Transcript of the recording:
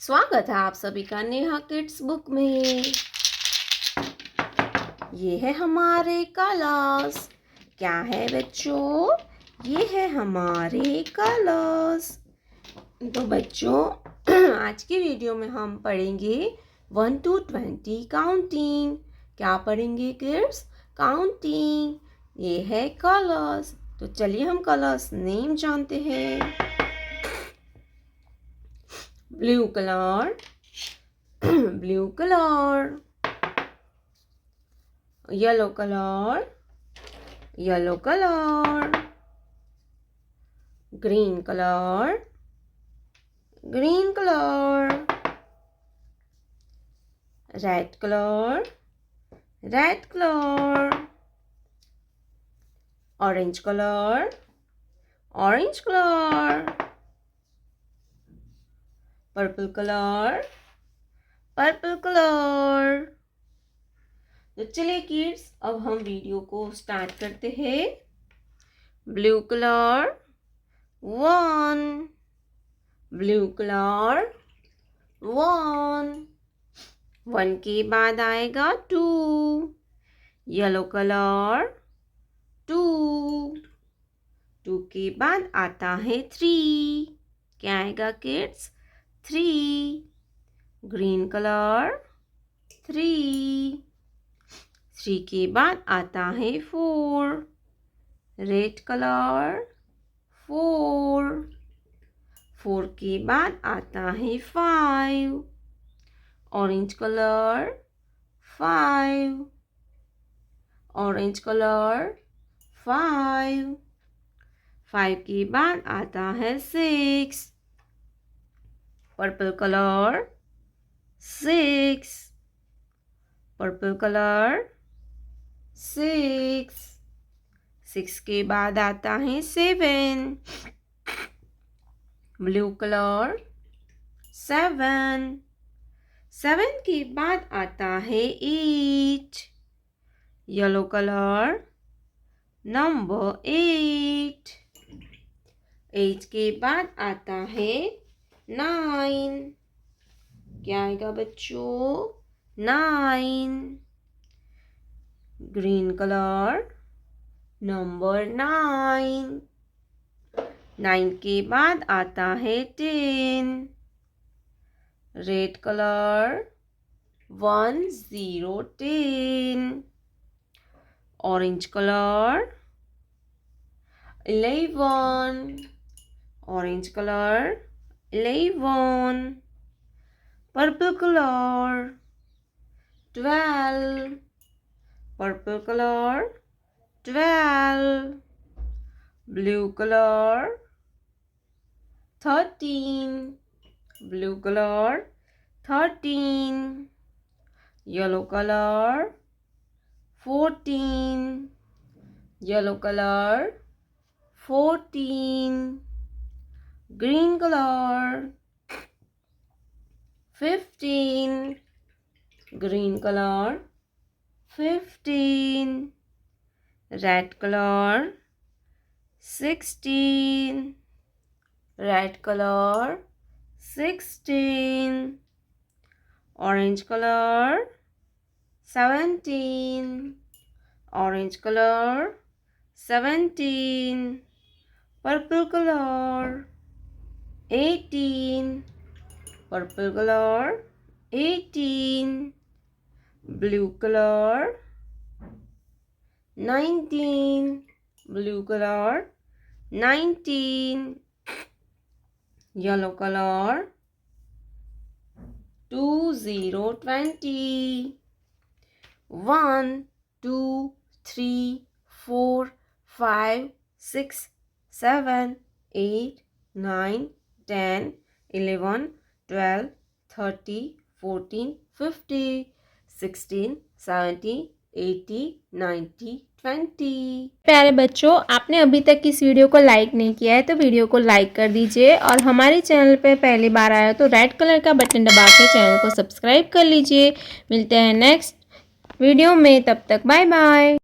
स्वागत है आप सभी का नेहा किड्स बुक में। ये है हमारे कलर्स। क्या है बच्चों? ये है हमारे कलर्स। तो बच्चों आज की वीडियो में हम पढ़ेंगे 1 to 20 काउंटिंग। क्या पढ़ेंगे किड्स? काउंटिंग। ये है कलर्स। तो चलिए हम कलर्स नेम जानते हैं। Blue colour, blue color, yellow color, yellow color, green color, green color, red color, red color, orange color, orange color, purple color, purple colour. तो चलिए किड्स अब हम वीडियो को स्टार्ट करते हैं। ब्लू कलर 1, ब्लू कलर 1 के बाद आएगा 2, येलो कलर 2 के बाद आता है 3। क्या आएगा किड्स? 3। ग्रीन कलर 3 के बाद आता है 4। रेड कलर 4 के बाद आता है 5। ऑरेंज कलर 5 ऑरेंज कलर 5 के बाद आता है 6। पर्पल कलर 6 पर्पल कलर 6 के बाद आता है 7। ब्लू कलर 7 के बाद आता है 8। येलो कलर नंबर 8 के बाद आता है 9। क्या आएगा बच्चों? 9। ग्रीन कलर नंबर 9 के बाद आता है 10। Red colour 1 0 10। Orange colour 11। Orange colour 11। Purple colour 12। Purple colour 12। Blue colour 13। Blue colour 13। Yellow colour 14। Yellow colour 14। Green colour 15। Green colour 15। Red colour 16। Red colour 16। Orange colour 17। Orange colour 17। Purple colour 18। Purple colour 18। Blue colour 19। Blue colour 19। Yellow colour 2 0 20। 1 2 3 4 5 6 7 8 9 10 11 12 13 14 15 16 17 80 90 20। प्यारे बच्चों, आपने अभी तक इस video को like नहीं किया है तो वीडियो को लाइक कर दीजिए और हमारे चैनल पे पहली बार आया तो रेड कलर का बटन दबा के चैनल को सब्सक्राइब कर लीजिए। मिलते हैं नेक्स्ट वीडियो में, तब तक बाय बाय।